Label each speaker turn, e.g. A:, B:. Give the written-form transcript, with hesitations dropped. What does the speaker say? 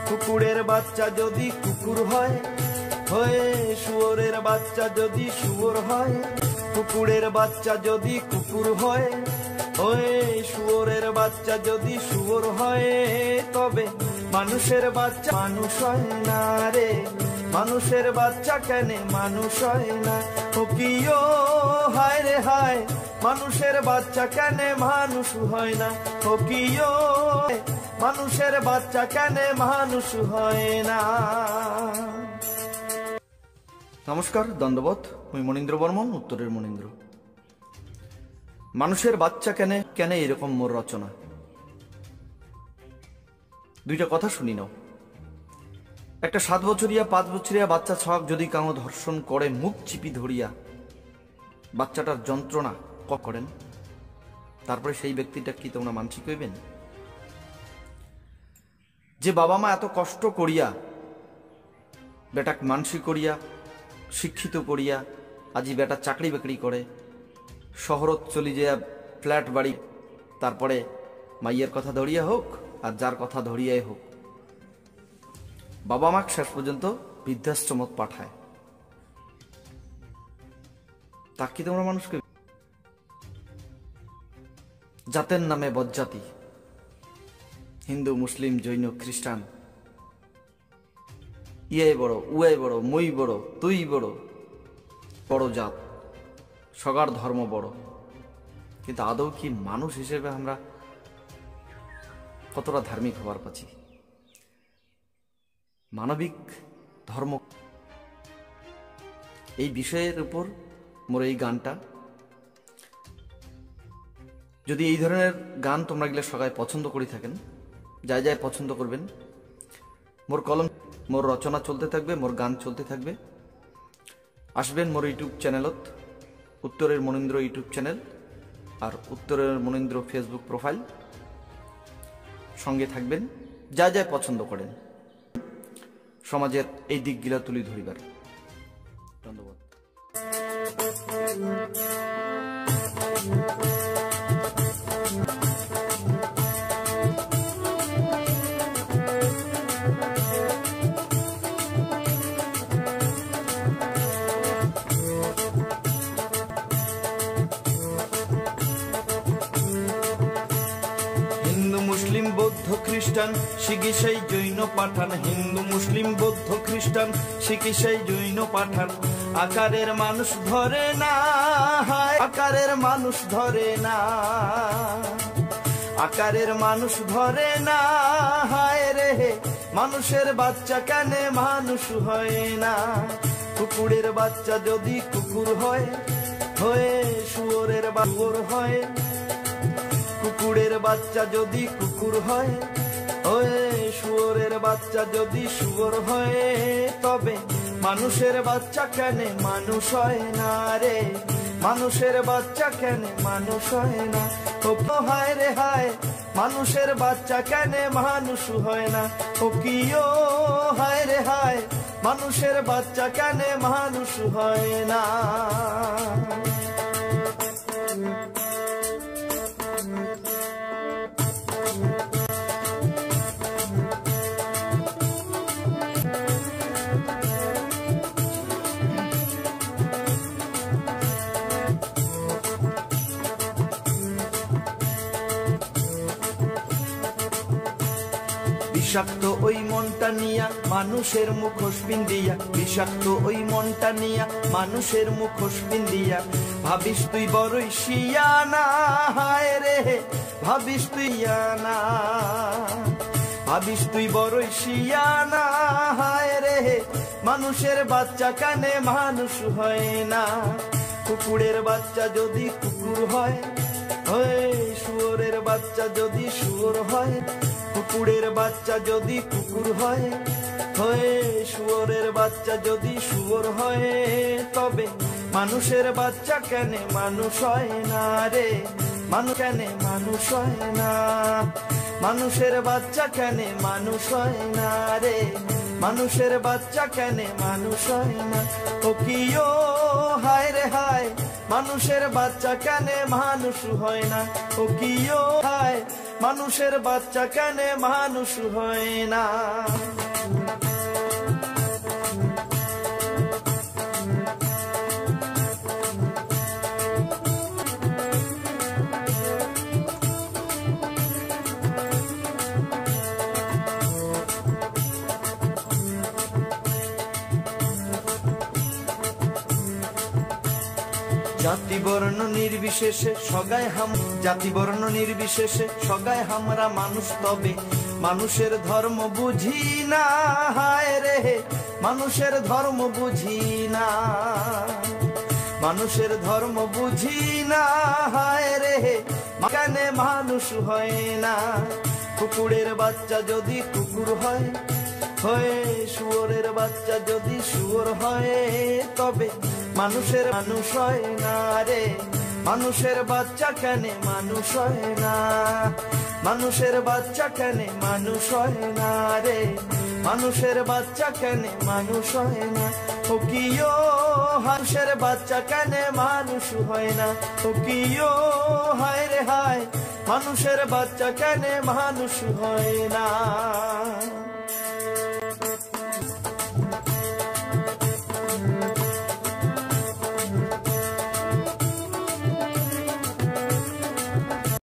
A: কুকুরের বাচ্চা যদি কুকুর হয়, হয়ে শুয়োরের বাচ্চা যদি শুয়োর হয়, কুকুরের বাচ্চা যদি কুকুর হয়, হয়ে শুয়োরের বাচ্চা যদি শুয়োর হয়, তবে মানুষের বাচ্চা মানুষ হয় না রে, মানুষের বাচ্চা কেন মানুষ হয় না? ও কিও হায় রে হায়, মানুষের বাচ্চা কেন মানুষ হয় না? ও কিও মানুষের বাচ্চা কেন মানুষ হয় না? নমস্কার, দণ্ডবত। আমি মনীন্দ্র বর্মন, উত্তরের মনীন্দ্র। মানুষের বাচ্চা কেন কেন এরকম মোর রচনা। দুইটা কথা শুনি নাও। একটা 7 বছরিয়া 5 বছরিয়া বাচ্চা ছক যদি কাউ ধর্ষণ করে, মুখ চিপি ধরিয়া বাচ্চাটার যন্ত্রণা করেন, তারপরে সেই ব্যক্তিটা কি তোমরা মানসিক হইবেন? যে বাবা মা এত কষ্ট করিয়া বেটাক মানসিক করিয়া শিক্ষিত করিয়া আজি বেটা চাকরি বাকরি করে, শহরত চলি যে ফ্ল্যাট বাড়ি, তারপরে মাইয়ের কথা ধরিয়া হোক আর যার কথা ধরিয়াই হোক, বাবা মা শেষ পর্যন্ত বৃদ্ধাশ্রমত পাঠায়, তা কি তোমরা মানুষকে? জাতের নামে বজ্জাতি, হিন্দু মুসলিম জৈন খ্রিস্টান, ইয়ে বড় উয়ে বড় মই বড় তুই বড়, বড় জাত সগার ধর্ম বড়, কিন্তু আদৌ কি মানুষ হিসেবে আমরা কতটা ধার্মিক হবার পাচ্ছি? মানবিক ধর্ম, এই বিষয়ের উপর মোর এই গানটা। যদি এই ধরনের গান তোমরা গেলে সবাই পছন্দ করে থাকেন, যাই যাই পছন্দ করবেন, মোর কলম মোর রচনা চলতে থাকবে, মোর গান চলতে থাকবে। আসবেন মোর ইউটিউব চ্যানেলত, উত্তরের মনীন্দ্র ইউটিউব চ্যানেল আর উত্তরের মনীন্দ্র ফেসবুক প্রোফাইল, সঙ্গে থাকবেন। যা যা পছন্দ করেন সমাজের এই দিকগুলা তুলি ধরিবার। ধন্যবাদ। মুসলিম বৌদ্ধ খ্রিস্টান শিখ ইসাই জৈন পাঠান, হিন্দু মুসলিম বৌদ্ধ খ্রিস্টান শিখ ইসাই জৈন পাঠান, আকারের মানুষ ধরে না, আকারের মানুষ ধরে না, আকারের মানুষ ধরে না, হায় রে মানুষের বাচ্চা কেন মানুষ হয় না? কুকুরের বাচ্চা যদি কুকুর হয়, হয়ে শুয়োরের শুয়োর হয়, কুকুরের বাচ্চা যদি কুকুর হয়, ওয়ে শুয়োরের বাচ্চা যদি শুয়োর হয়, তবে মানুষের বাচ্চা কেন মানুষ হয় না রে, মানুষের বাচ্চা কেন মানুষ হয় না? ও হায় রে হায়, মানুষের বাচ্চা কেন মানুষ হয় না? ও কিও হায় রে হায়, মানুষের বাচ্চা কেন মানুষ হয় না? বিষাক্ত ওই মনটা নিয়া মানুষের মুখোশ পিন্দিয়া, বিষাক্ত ওই মনটা নিয়া মানুষের মুখোশ পিন্দিয়া, ভাবিস তুই বড়ই শিয়ানা, হায় রে ভাবিস তুই না, ভাবিস তুই বড়ই শিয়ানা, হায় রে মানুষের বাচ্চা কেন মানুষ হয় না? কুকুরের বাচ্চা যদি কুকুর হয়, হয়ে শুয়োরের বাচ্চা যদি শুয়োর হয়, কুকুরের বাচ্চা যদি কুকুর হয়, হয়ে শুয়োরের বাচ্চা যদি শুয়োর হয়, তবে মানুষের বাচ্চা কেন মানুষ হয় না রে, মানুষ কেন মানুষ হয় না? মানুষের বাচ্চা কেন মানুষ হয় না রে, মানুষের বাচ্চা কেন মানুষ হয় না? ও কিও হায় রে হায়, মানুষের বাচ্চা কেন মানুষ হয় না? ও কিও হায়, মানুষের বাচ্চা কেন মানুষ হয় না? জাতি বর্ণ নির্বিশেষে জাতি বর্ণ নির্বিশেষে সগায় আমরা মানুষ, তবে মানুষের ধর্ম বুঝি না। হায় রে মানুষের ধর্ম বুঝি না, মানুষের ধর্ম বুঝি না। হায় রে কেন মানুষ হয় না? কুকুরের বাচ্চা যদি কুকুর হয়, শুয়োরের বাচ্চা যদি শুয়োর হয়, তবে মানুষের মানুষ হয় না রে। মানুষের বাচ্চা কেন মানুষ হয় না? মানুষের বাচ্চা কেন মানুষ হয় না রে? মানুষের বাচ্চা কেন মানুষ হয় না? ও কিও মানুষের বাচ্চা কেন মানুষ হয় না? ও কিও হায় রে হায়, মানুষের বাচ্চা কেন মানুষ হয় না?